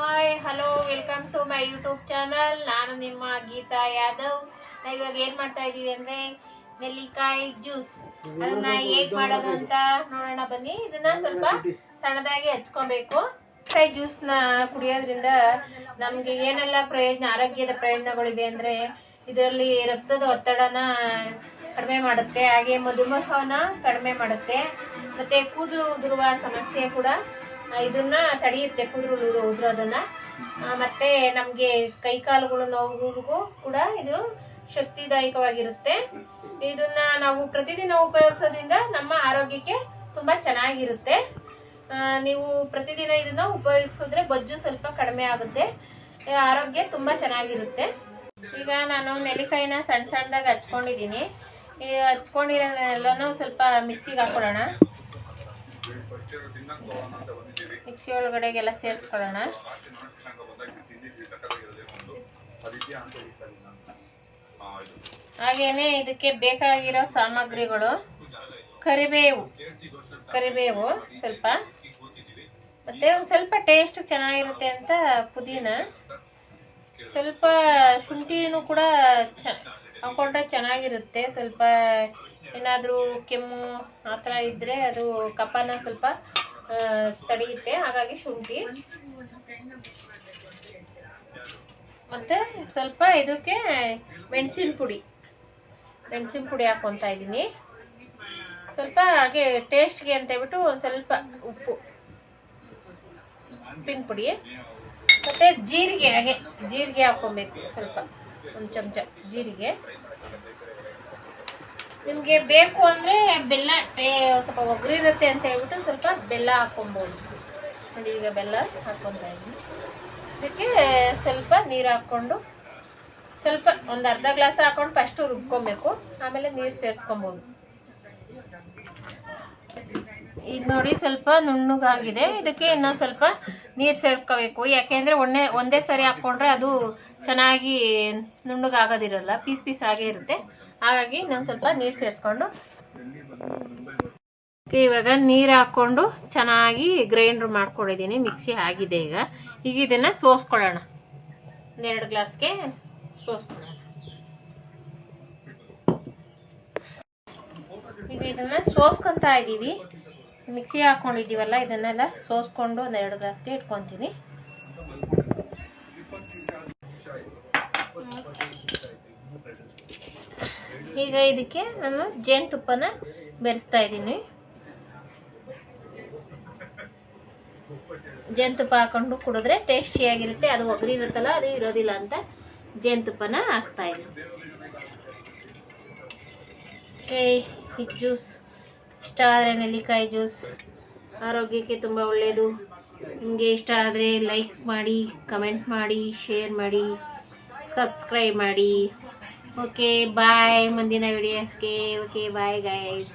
Hi hello welcome to my YouTube channel. ನಾನು ನಿಮ್ಮ ಗೀತಾ ಯಾದವ್. ಇವಾಗ ಏನು ಮಾಡ್ತಾ ಇದ್ದೀವಿ ಅಂದರೆ ನೆಲ್ಲಿಕಾಯಿ ಜ್ಯೂಸ್. ಅದನ್ನ ಹೇಗೆ ಮಾಡೋದು ಅಂತ ನೋಡೋಣ ಬನ್ನಿ. ಇದನ್ನ ಸ್ವಲ್ಪ ಸಣ್ಣದಾಗಿ ಹಚ್ಕೊಬೇಕು. ನೆಲ್ಲಿಕಾಯಿ ಜ್ಯೂಸ್ನ ಕುಡಿಯೋದ್ರಿಂದ ನಮಗೆ ಏನೆಲ್ಲ ಪ್ರಯೋಜನ, ಆರೋಗ್ಯದ ಪ್ರಯೋಜನಗಳಿದೆ ಅಂದರೆ ಇದರಲ್ಲಿ ರಕ್ತದ ಒತ್ತಡನ ಕಡಿಮೆ ಮಾಡುತ್ತೆ, ಹಾಗೆ ಮಧುಮೇಹನ ಕಡಿಮೆ ಮಾಡುತ್ತೆ, ಮತ್ತು ಕೂದಲು ಉದುರುವ ಸಮಸ್ಯೆ ಕೂಡ ಇದನ್ನ ತಡೆಯುತ್ತೆ, ಕೂದಲು ಉದುರೋದನ್ನ. ಮತ್ತೆ ನಮಗೆ ಕೈಕಾಲುಗಳು ನೋವುಗಳಿಗೂ ಕೂಡ ಇದು ಶಕ್ತಿದಾಯಕವಾಗಿರುತ್ತೆ. ಇದನ್ನ ನಾವು ಪ್ರತಿದಿನ ಉಪಯೋಗಿಸೋದ್ರಿಂದ ನಮ್ಮ ಆರೋಗ್ಯಕ್ಕೆ ತುಂಬಾ ಚೆನ್ನಾಗಿರುತ್ತೆ. ನೀವು ಪ್ರತಿದಿನ ಇದನ್ನ ಉಪಯೋಗಿಸಿದ್ರೆ ಬೊಜ್ಜು ಸ್ವಲ್ಪ ಕಡಿಮೆ ಆಗುತ್ತೆ, ಆರೋಗ್ಯ ತುಂಬಾ ಚೆನ್ನಾಗಿರುತ್ತೆ. ಈಗ ನಾನು ನೆಲ್ಲಿಕಾಯಿನ ಸಣ್ಣ ಸಣ್ಣದಾಗಿ ಹಚ್ಕೊಂಡಿದ್ದೀನಿ. ಈ ಹಚ್ಕೊಂಡಿರೋನೆಲ್ಲನೂ ಸ್ವಲ್ಪ ಮಿಕ್ಸಿಗೆ ಹಾಕೊಳ್ಳೋಣ. ಮಿಕ್ಸಿ ಒಳಗಡೆಗೆಲ್ಲ ಸೇರಿಸ್ಕೊಳ್ಳೋಣ. ಹಾಗೇನೆ ಇದಕ್ಕೆ ಬೇಕಾಗಿರೋ ಸಾಮಗ್ರಿಗಳು ಕರಿಬೇವು ಸ್ವಲ್ಪ, ಮತ್ತೆ ಒಂದು ಸ್ವಲ್ಪ ಟೇಸ್ಟ್ ಚೆನ್ನಾಗಿರುತ್ತೆ ಅಂತ ಪುದೀನ, ಸ್ವಲ್ಪ ಶುಂಠಿನೂ ಕೂಡ ಹಾಕೊಂಡ್ರೆ ಚೆನ್ನಾಗಿರುತ್ತೆ. ಸ್ವಲ್ಪ ಏನಾದರೂ ಕೆಮ್ಮು ಆ ಥರ ಇದ್ದರೆ ಅದು ಕಫನ ಸ್ವಲ್ಪ ತಡೆಯುತ್ತೆ, ಹಾಗಾಗಿ ಶುಂಠಿ. ಮತ್ತು ಸ್ವಲ್ಪ ಇದಕ್ಕೆ ಮೆಣಸಿನ ಪುಡಿ ಹಾಕ್ಕೊತಾ ಇದ್ದೀನಿ. ಸ್ವಲ್ಪ ಹಾಗೆ ಟೇಸ್ಟ್ಗೆ ಅಂತ ಹೇಳ್ಬಿಟ್ಟು ಒಂದು ಸ್ವಲ್ಪ ಉಪ್ಪಿನ ಪುಡಿ, ಮತ್ತು ಜೀರಿಗೆ ಹಾಕ್ಕೊಬೇಕು. ಸ್ವಲ್ಪ ಒಂದು ಚಮಚ ಜೀರಿಗೆ. ನಿಮಗೆ ಬೇಕು ಅಂದರೆ ಬೆಲ್ಲ, ಸ್ವಲ್ಪ ಒಗ್ಗರಿ ಇರುತ್ತೆ ಅಂತ ಹೇಳ್ಬಿಟ್ಟು ಸ್ವಲ್ಪ ಬೆಲ್ಲ ಹಾಕ್ಕೊಬೋದು. ನೋಡಿ, ಈಗ ಬೆಲ್ಲ ಹಾಕ್ಕೊತಾ ಇದ್ದೀನಿ. ಇದಕ್ಕೆ ಸ್ವಲ್ಪ ನೀರು ಹಾಕ್ಕೊಂಡು ಸ್ವಲ್ಪ ಒಂದು ಅರ್ಧ ಗ್ಲಾಸ್ ಹಾಕ್ಕೊಂಡು ಫಸ್ಟು ರುಬ್ಕೊಬೇಕು, ಆಮೇಲೆ ನೀರು ಸೇರಿಸ್ಕೊಬೋದು. ಈಗ ನೋಡಿ ಸ್ವಲ್ಪ ನುಣ್ಣಗಾಗಿದೆ. ಇದಕ್ಕೆ ಇನ್ನೂ ಸ್ವಲ್ಪ ನೀರು ಸೇರ್ಕೋಬೇಕು. ಯಾಕೆಂದರೆ ಒಂದೇ ಸರಿ ಹಾಕ್ಕೊಂಡ್ರೆ ಅದು ಚೆನ್ನಾಗಿ ನುಣ್ಣಗಾಗೋದಿರಲ್ಲ, ಪೀಸ್ ಆಗೇ ಇರುತ್ತೆ. ಹಾಗಾಗಿ ನಾನು ಸ್ವಲ್ಪ ನೀರು ಸೇರಿಸ್ಕೊಂಡು ಇವಾಗ ನೀರು ಹಾಕ್ಕೊಂಡು ಚೆನ್ನಾಗಿ ಗ್ರೈಂಡ್ರ್ ಮಾಡ್ಕೊಂಡಿದ್ದೀನಿ. ಮಿಕ್ಸಿ ಆಗಿದೆ. ಈಗ ಇದನ್ನು ಸೋಸ್ಕೊಳ್ಳೋಣ. 2 ಗ್ಲಾಸ್ಗೆ ಸೋಸ್ಕೊಳ್ಳೋಣ. ಈಗ ಇದನ್ನು ಸೋಸ್ಕೊತಾ ಇದ್ದೀವಿ. ಮಿಕ್ಸಿ ಹಾಕ್ಕೊಂಡಿದ್ದೀವಲ್ಲ, ಇದನ್ನೆಲ್ಲ ಸೋಸ್ಕೊಂಡು ಒಂದು 2 ಗ್ಲಾಸ್ಗೆ ಇಟ್ಕೊತೀನಿ. ಈಗ ಇದಕ್ಕೆ ನಾನು ಜೇನುತುಪ್ಪನ ಬೆರೆಸ್ತಾ ಇದ್ದೀನಿ. ಜೇನುತುಪ್ಪ ಹಾಕೊಂಡು ಕುಡಿದ್ರೆ ಟೇಸ್ಟಿಯಾಗಿರುತ್ತೆ. ಅದು ಒಗ್ಗರಿ ಇರುತ್ತಲ್ಲ, ಅದು ಇರೋದಿಲ್ಲ ಅಂತ ಜೇನುತುಪ್ಪನ ಹಾಕ್ತಾ ಇದ್ದೀನಿ. ಈ ಜ್ಯೂಸ್ ಇಷ್ಟ ಆದರೆ, ನೆಲ್ಲಿಕಾಯಿ ಜ್ಯೂಸ್ ಆರೋಗ್ಯಕ್ಕೆ ತುಂಬ ಒಳ್ಳೆಯದು. ನಿಮಗೆ ಇಷ್ಟ ಆದರೆ ಲೈಕ್ ಮಾಡಿ, ಕಮೆಂಟ್ ಮಾಡಿ, ಶೇರ್ ಮಾಡಿ, ಸಬ್ಸ್ಕ್ರೈಬ್ ಮಾಡಿ. Okay bye. ಮುಂದಿನ ವಿಡಿಯೋಸ್ಗೆ ಓಕೆ ಬಾಯ್ ಗೈಸ್.